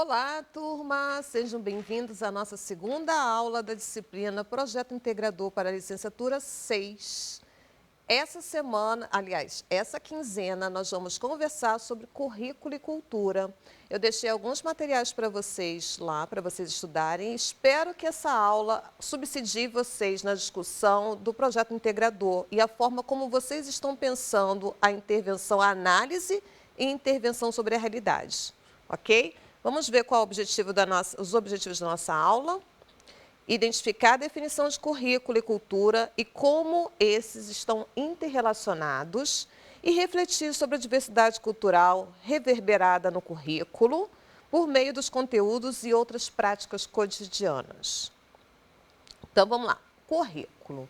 Olá, turma! Sejam bem-vindos à nossa segunda aula da disciplina Projeto Integrador para a Licenciatura 6. Essa semana, aliás, essa quinzena, nós vamos conversar sobre currículo e cultura. Eu deixei alguns materiais para vocês lá, para vocês estudarem. Espero que essa aula subsidie vocês na discussão do projeto integrador e a forma como vocês estão pensando a intervenção, a análise e intervenção sobre a realidade. Ok? Vamos ver qual é o objetivo os objetivos da nossa aula. Identificar a definição de currículo e cultura e como esses estão interrelacionados e refletir sobre a diversidade cultural reverberada no currículo por meio dos conteúdos e outras práticas cotidianas. Então, vamos lá. Currículo.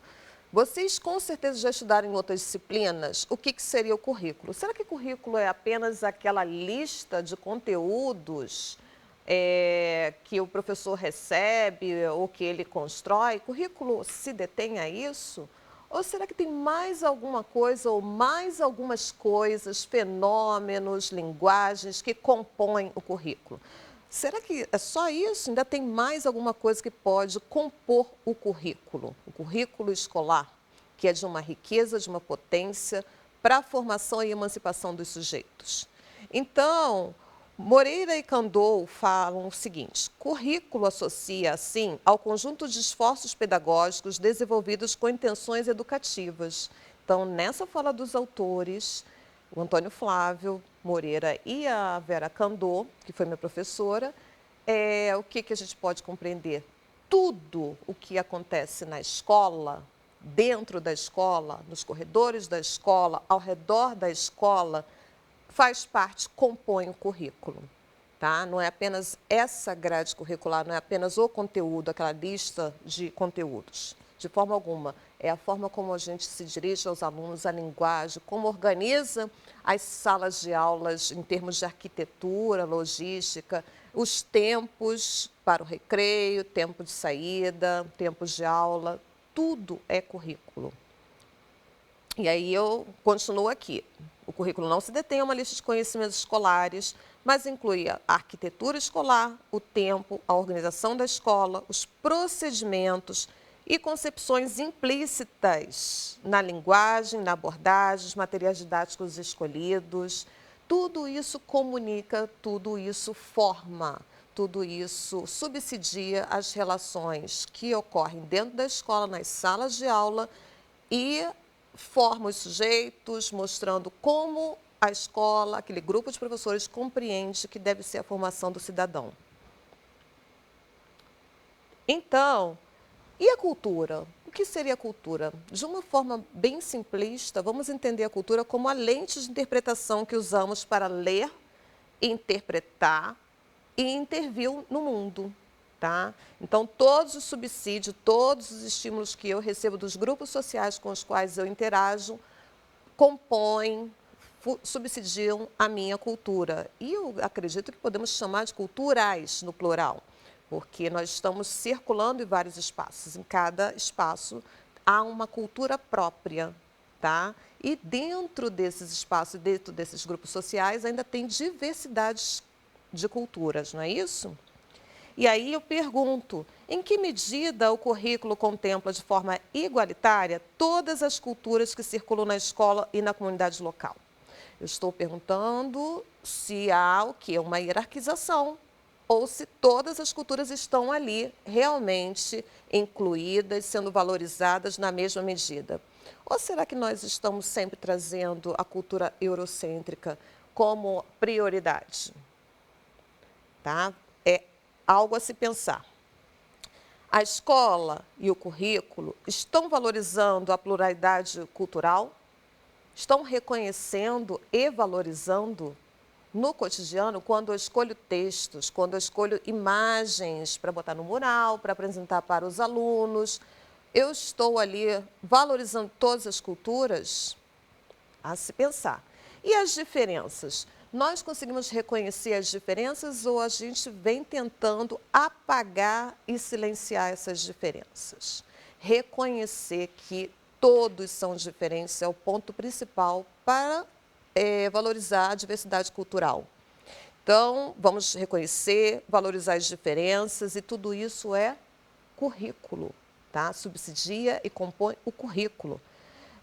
Vocês com certeza já estudaram em outras disciplinas o que seria o currículo. Será que currículo é apenas aquela lista de conteúdos que o professor recebe ou que ele constrói? Currículo se detém a isso? Ou será que tem mais alguma coisa ou mais algumas coisas, fenômenos, linguagens que compõem o currículo? Será que é só isso? Ainda tem mais alguma coisa que pode compor o currículo escolar, que é de uma riqueza, de uma potência para a formação e emancipação dos sujeitos. Então, Moreira e Candou falam o seguinte: currículo associa, assim, ao conjunto de esforços pedagógicos desenvolvidos com intenções educativas. Então, nessa fala dos autores, o Antônio Flávio Moreira e a Vera Candô, que foi minha professora, o que a gente pode compreender? Tudo o que acontece na escola, dentro da escola, nos corredores da escola, ao redor da escola, faz parte, compõe o currículo. Tá? Não é apenas essa grade curricular, não é apenas o conteúdo, aquela lista de conteúdos. De forma alguma. É a forma como a gente se dirige aos alunos, a linguagem, como organiza as salas de aulas em termos de arquitetura, logística, os tempos para o recreio, tempo de saída, tempos de aula, tudo é currículo. E aí eu continuo aqui. O currículo não se detém a uma lista de conhecimentos escolares, mas inclui a arquitetura escolar, o tempo, a organização da escola, os procedimentos e concepções implícitas na linguagem, na abordagem, os materiais didáticos escolhidos. Tudo isso comunica, tudo isso forma, tudo isso subsidia as relações que ocorrem dentro da escola, nas salas de aula e forma os sujeitos, mostrando como a escola, aquele grupo de professores compreende que deve ser a formação do cidadão. Então, e a cultura? O que seria a cultura? De uma forma bem simplista, vamos entender a cultura como a lente de interpretação que usamos para ler, interpretar e intervir no mundo. Tá? Então, todos os subsídios, todos os estímulos que eu recebo dos grupos sociais com os quais eu interajo, compõem, subsidiam a minha cultura. E eu acredito que podemos chamar de culturais, no plural, porque nós estamos circulando em vários espaços. Em cada espaço há uma cultura própria. Tá? E dentro desses espaços, dentro desses grupos sociais, ainda tem diversidades de culturas, não é isso? E aí eu pergunto, em que medida o currículo contempla de forma igualitária todas as culturas que circulam na escola e na comunidade local? Eu estou perguntando se há o quê? Uma hierarquização, ou se todas as culturas estão ali realmente incluídas, sendo valorizadas na mesma medida. Ou será que nós estamos sempre trazendo a cultura eurocêntrica como prioridade? Tá? É algo a se pensar. A escola e o currículo estão valorizando a pluralidade cultural? Estão reconhecendo e valorizando no cotidiano, quando eu escolho textos, quando eu escolho imagens para botar no mural, para apresentar para os alunos, eu estou ali valorizando todas as culturas? A se pensar. E as diferenças? Nós conseguimos reconhecer as diferenças ou a gente vem tentando apagar e silenciar essas diferenças? Reconhecer que todos são diferentes é o ponto principal para valorizar a diversidade cultural. Então, vamos reconhecer, valorizar as diferenças, e tudo isso é currículo, tá? Subsidia e compõe o currículo.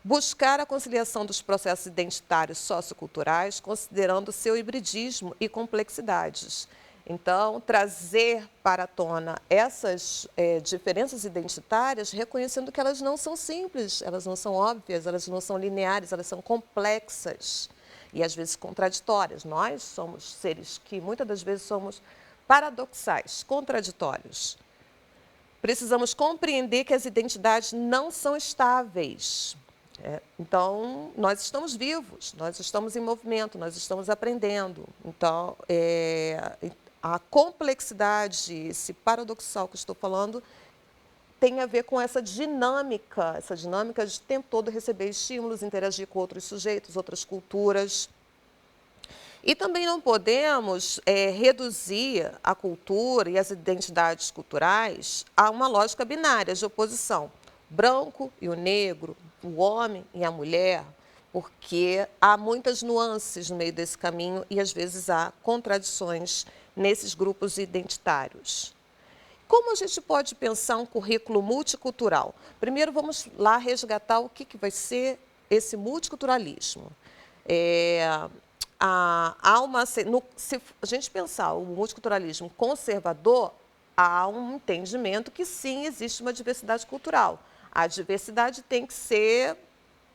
Buscar a conciliação dos processos identitários socioculturais, considerando seu hibridismo e complexidades. Então, trazer para a tona essas diferenças identitárias, reconhecendo que elas não são simples, elas não são óbvias, elas não são lineares, elas são complexas e, às vezes, contraditórias. Nós somos seres que, muitas das vezes, somos paradoxais, contraditórios. Precisamos compreender que as identidades não são estáveis. Então, nós estamos vivos, nós estamos em movimento, nós estamos aprendendo. Então, a complexidade, esse paradoxal que eu estou falando, tem a ver com essa dinâmica de o tempo todo receber estímulos, interagir com outros sujeitos, outras culturas. E também não podemos reduzir a cultura e as identidades culturais a uma lógica binária de oposição. Branco e o negro, o homem e a mulher, porque há muitas nuances no meio desse caminho e, às vezes, há contradições nesses grupos identitários. Como a gente pode pensar um currículo multicultural? Primeiro, vamos lá resgatar o que vai ser esse multiculturalismo. Se a gente pensar o multiculturalismo conservador, há um entendimento que sim, existe uma diversidade cultural. A diversidade tem que ser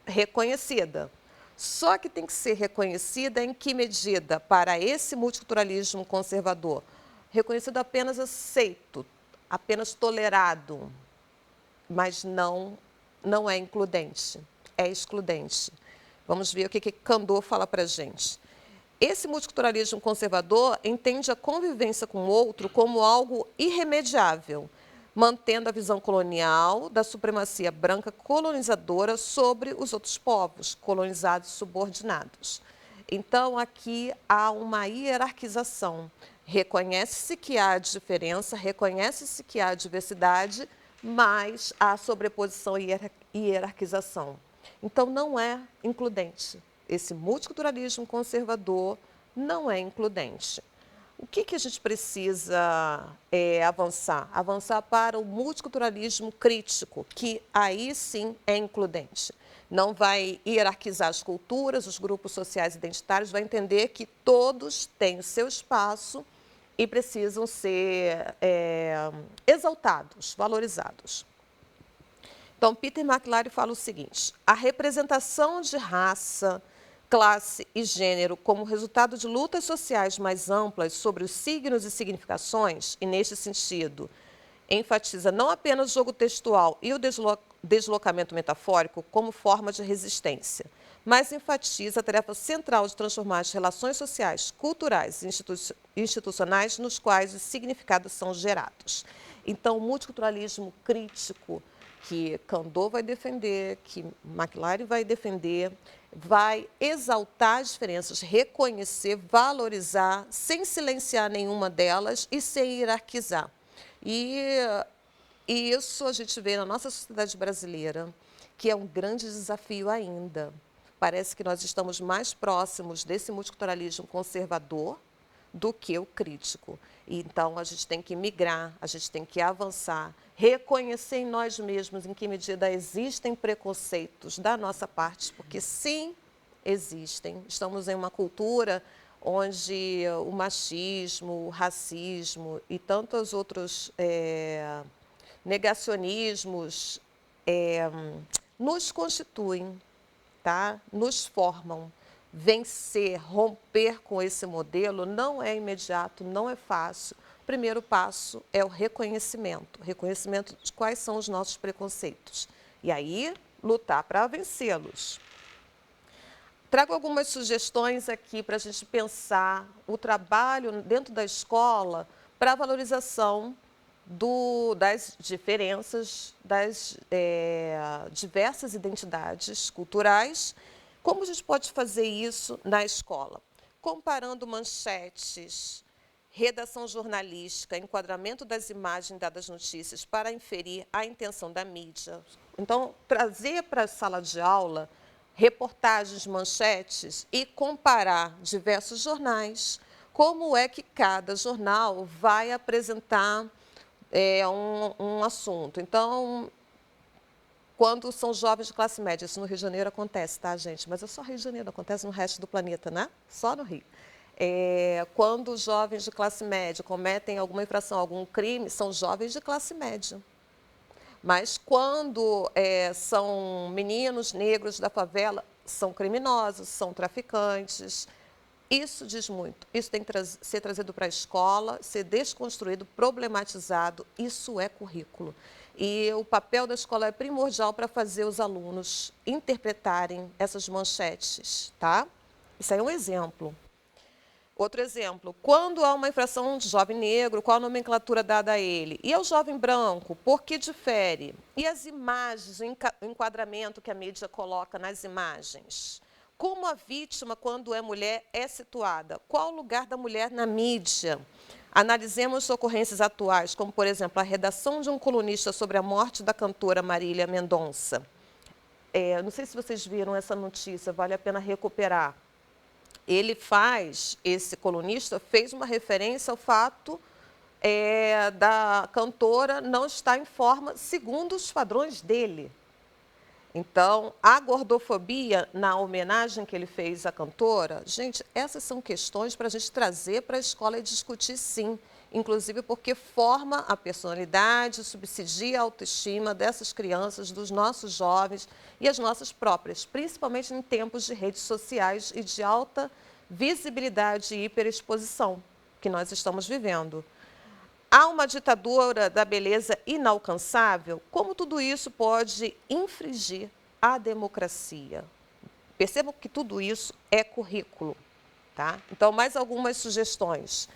reconhecida. Só que tem que ser reconhecida em que medida? Para esse multiculturalismo conservador, reconhecido apenas aceito, apenas tolerado, mas não é includente, é excludente. Vamos ver o que Kandor fala para a gente. Esse multiculturalismo conservador entende a convivência com o outro como algo irremediável, mantendo a visão colonial da supremacia branca colonizadora sobre os outros povos, colonizados e subordinados. Então, aqui há uma hierarquização. Reconhece-se que há diferença, reconhece-se que há diversidade, mas há sobreposição e hierarquização. Então, não é includente. Esse multiculturalismo conservador não é includente. O que a gente precisa avançar? Avançar para o multiculturalismo crítico, que aí sim é includente. Não vai hierarquizar as culturas, os grupos sociais identitários, vai entender que todos têm o seu espaço e precisam ser exaltados, valorizados. Então, Peter McLaren fala o seguinte: a representação de raça, classe e gênero como resultado de lutas sociais mais amplas sobre os signos e significações, e neste sentido, enfatiza não apenas o jogo textual e o deslocamento metafórico como forma de resistência, mas enfatiza a tarefa central de transformar as relações sociais, culturais e institucionais nos quais os significados são gerados. Então, o multiculturalismo crítico, que Kandor vai defender, que McLaren vai defender, vai exaltar as diferenças, reconhecer, valorizar, sem silenciar nenhuma delas e sem hierarquizar. E isso a gente vê na nossa sociedade brasileira, que é um grande desafio ainda. Parece que nós estamos mais próximos desse multiculturalismo conservador do que o crítico. Então, a gente tem que migrar, a gente tem que avançar, reconhecer em nós mesmos em que medida existem preconceitos da nossa parte, porque sim, existem. Estamos em uma cultura onde o machismo, o racismo e tantos outros negacionismos nos constituem, tá? Nos formam. Vencer, romper com esse modelo não é imediato, não é fácil. O primeiro passo é o reconhecimento de quais são os nossos preconceitos. E aí, lutar para vencê-los. Trago algumas sugestões aqui para a gente pensar o trabalho dentro da escola para a valorização das diferenças, das diversas identidades culturais. Como a gente pode fazer isso na escola? Comparando manchetes, redação jornalística, enquadramento das imagens dadas notícias para inferir a intenção da mídia. Então, trazer para a sala de aula reportagens, manchetes e comparar diversos jornais como é que cada jornal vai apresentar um assunto. Então, quando são jovens de classe média, isso no Rio de Janeiro acontece, tá, gente? Mas é só Rio de Janeiro, acontece no resto do planeta, né? Só no Rio. Quando os jovens de classe média cometem alguma infração, algum crime, são jovens de classe média. Mas quando são meninos negros da favela, são criminosos, são traficantes. Isso diz muito. Isso tem que ser trazido para a escola, ser desconstruído, problematizado. Isso é currículo. E o papel da escola é primordial para fazer os alunos interpretarem essas manchetes, tá? Isso aí é um exemplo. Outro exemplo, quando há uma infração de jovem negro, qual a nomenclatura dada a ele? E ao jovem branco, por que difere? E as imagens, o enquadramento que a mídia coloca nas imagens? Como a vítima, quando é mulher, é situada? Qual o lugar da mulher na mídia? Analisemos ocorrências atuais, como, por exemplo, a redação de um colunista sobre a morte da cantora Marília Mendonça. Não sei se vocês viram essa notícia, vale a pena recuperar. Esse colunista fez uma referência ao fato da cantora não estar em forma segundo os padrões dele. Então, a gordofobia, na homenagem que ele fez à cantora, gente, essas são questões para a gente trazer para a escola e discutir, sim. Inclusive porque forma a personalidade, subsidia a autoestima dessas crianças, dos nossos jovens e as nossas próprias, principalmente em tempos de redes sociais e de alta visibilidade e hiperexposição que nós estamos vivendo. Há uma ditadura da beleza inalcançável? Como tudo isso pode infringir a democracia? Percebam que tudo isso é currículo. Tá? Então, mais algumas sugestões.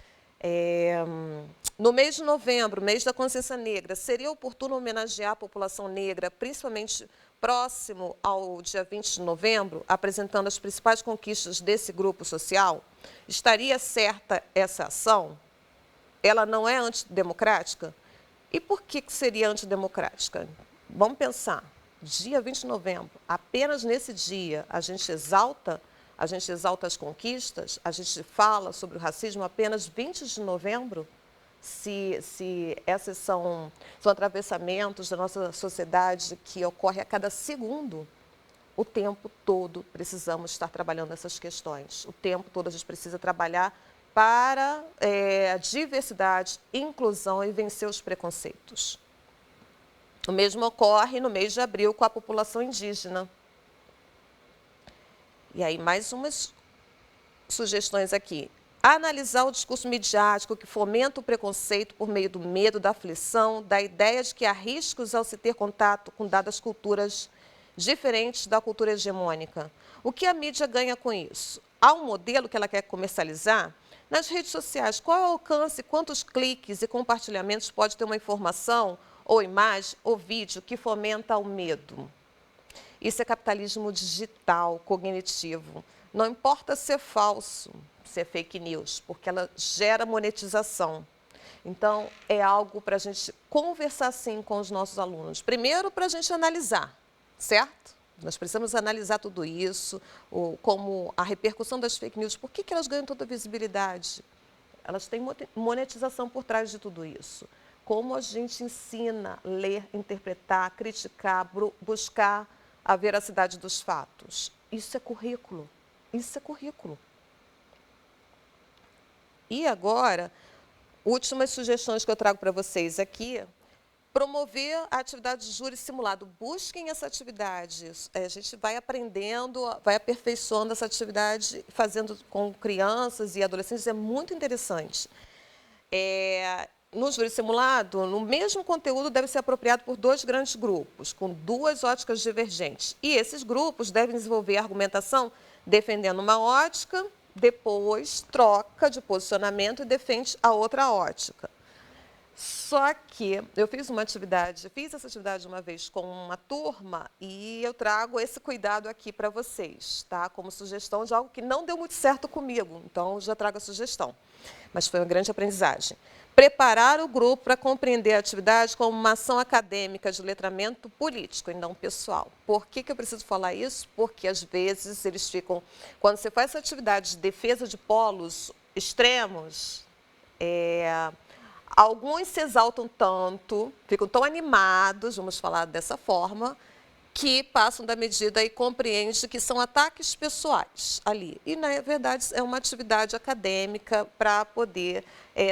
No mês de novembro, mês da consciência negra, seria oportuno homenagear a população negra, principalmente próximo ao dia 20 de novembro, apresentando as principais conquistas desse grupo social? Estaria certa essa ação? Ela não é antidemocrática? E por que seria antidemocrática? Vamos pensar, dia 20 de novembro, apenas nesse dia a gente exalta as conquistas, a gente fala sobre o racismo apenas 20 de novembro? Se esses são atravessamentos da nossa sociedade que ocorrem a cada segundo, o tempo todo precisamos estar trabalhando essas questões. O tempo todo a gente precisa trabalhar para a diversidade, inclusão e vencer os preconceitos. O mesmo ocorre no mês de abril com a população indígena. E aí, mais umas sugestões aqui. Analisar o discurso midiático que fomenta o preconceito por meio do medo, da aflição, da ideia de que há riscos ao se ter contato com dadas culturas diferentes da cultura hegemônica. O que a mídia ganha com isso? Há um modelo que ela quer comercializar? Nas redes sociais, qual é o alcance, quantos cliques e compartilhamentos pode ter uma informação, ou imagem, ou vídeo que fomenta o medo? Isso é capitalismo digital, cognitivo. Não importa se é falso, se é fake news, porque ela gera monetização. Então, é algo para a gente conversar, sim, com os nossos alunos. Primeiro, para a gente analisar, certo? Nós precisamos analisar tudo isso, como a repercussão das fake news. Por que elas ganham tanta visibilidade? Elas têm monetização por trás de tudo isso. Como a gente ensina, ler, interpretar, criticar, buscar a veracidade dos fatos. Isso é currículo. Isso é currículo. E agora, últimas sugestões que eu trago para vocês aqui. Promover a atividade de júri simulado. Busquem essa atividade. A gente vai aprendendo, vai aperfeiçoando essa atividade, fazendo com crianças e adolescentes. É muito interessante. No júri simulado, no mesmo conteúdo deve ser apropriado por 2 grandes grupos, com 2 óticas divergentes. E esses grupos devem desenvolver a argumentação defendendo uma ótica, depois troca de posicionamento e defende a outra ótica. Só que eu fiz essa atividade uma vez com uma turma e eu trago esse cuidado aqui para vocês, tá? Como sugestão de algo que não deu muito certo comigo, então já trago a sugestão. Mas foi uma grande aprendizagem. Preparar o grupo para compreender a atividade como uma ação acadêmica de letramento político e não pessoal. Por que eu preciso falar isso? Porque, às vezes, eles ficam... Quando você faz essa atividade de defesa de polos, extremos, alguns se exaltam tanto, ficam tão animados, vamos falar dessa forma, que passam da medida e compreendem que são ataques pessoais ali. E, na verdade, é uma atividade acadêmica para poder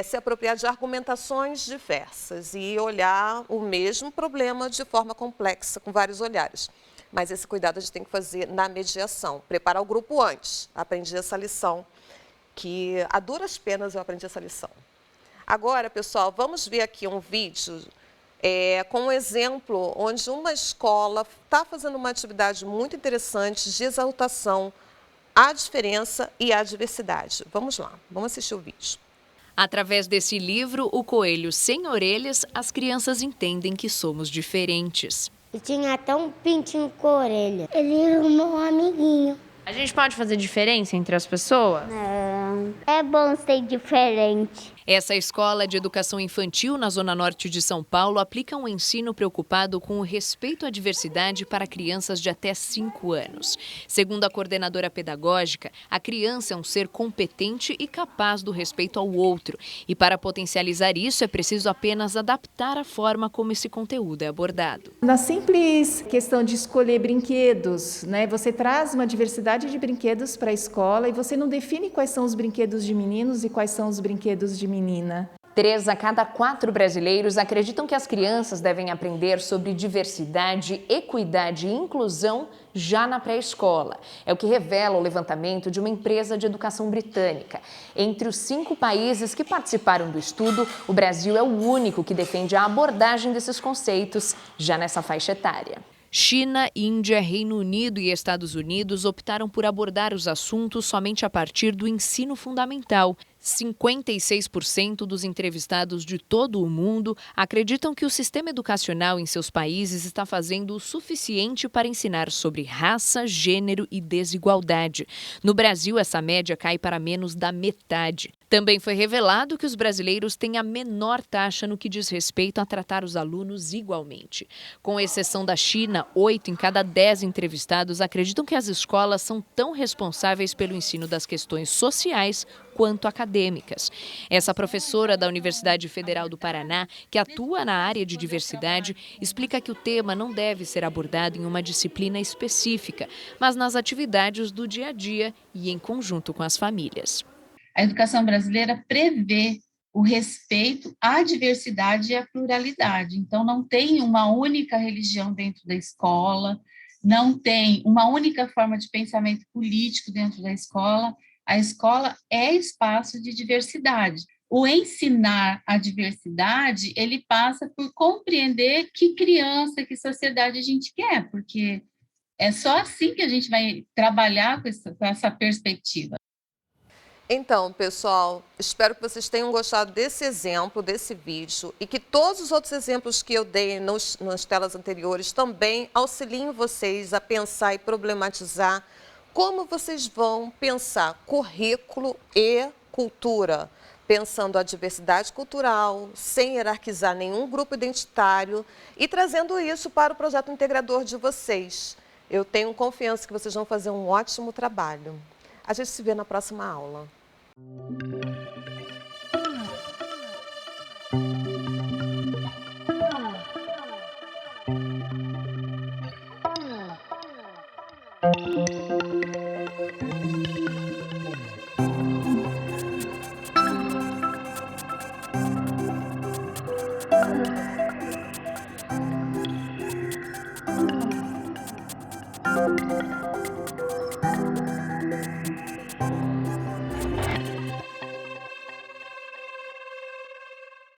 se apropriar de argumentações diversas e olhar o mesmo problema de forma complexa, com vários olhares. Mas esse cuidado a gente tem que fazer na mediação, preparar o grupo antes. Aprendi essa lição, que a duras penas eu aprendi essa lição. Agora, pessoal, vamos ver aqui um vídeo com um exemplo onde uma escola está fazendo uma atividade muito interessante de exaltação à diferença e à diversidade. Vamos lá, vamos assistir o vídeo. Através desse livro, O Coelho Sem Orelhas, as crianças entendem que somos diferentes. E tinha até um pintinho com orelha. Ele é o meu amiguinho. A gente pode fazer diferença entre as pessoas? Não, é bom ser diferente. Essa escola de educação infantil na Zona Norte de São Paulo aplica um ensino preocupado com o respeito à diversidade para crianças de até 5 anos. Segundo a coordenadora pedagógica, a criança é um ser competente e capaz do respeito ao outro. E para potencializar isso, é preciso apenas adaptar a forma como esse conteúdo é abordado. Na simples questão de escolher brinquedos, né? Você traz uma diversidade de brinquedos para a escola e você não define quais são os brinquedos de meninos e quais são os brinquedos de menina. 3 a cada 4 brasileiros acreditam que as crianças devem aprender sobre diversidade, equidade e inclusão já na pré-escola. É o que revela o levantamento de uma empresa de educação britânica. Entre os 5 países que participaram do estudo, o Brasil é o único que defende a abordagem desses conceitos já nessa faixa etária. China, Índia, Reino Unido e Estados Unidos optaram por abordar os assuntos somente a partir do ensino fundamental. 56% dos entrevistados de todo o mundo acreditam que o sistema educacional em seus países está fazendo o suficiente para ensinar sobre raça, gênero e desigualdade. No Brasil, essa média cai para menos da metade. Também foi revelado que os brasileiros têm a menor taxa no que diz respeito a tratar os alunos igualmente. Com exceção da China, 8 em cada 10 entrevistados acreditam que as escolas são tão responsáveis pelo ensino das questões sociais quanto acadêmicas. Essa professora da Universidade Federal do Paraná, que atua na área de diversidade, explica que o tema não deve ser abordado em uma disciplina específica, mas nas atividades do dia a dia e em conjunto com as famílias. A educação brasileira prevê o respeito à diversidade e à pluralidade. Então, não tem uma única religião dentro da escola, não tem uma única forma de pensamento político dentro da escola. A escola é espaço de diversidade. O ensinar a diversidade, ele passa por compreender que criança, que sociedade a gente quer, porque é só assim que a gente vai trabalhar com essa perspectiva. Então, pessoal, espero que vocês tenham gostado desse exemplo, desse vídeo, e que todos os outros exemplos que eu dei nas telas anteriores também auxiliem vocês a pensar e problematizar como vocês vão pensar currículo e cultura, pensando a diversidade cultural, sem hierarquizar nenhum grupo identitário e trazendo isso para o projeto integrador de vocês. Eu tenho confiança que vocês vão fazer um ótimo trabalho. A gente se vê na próxima aula.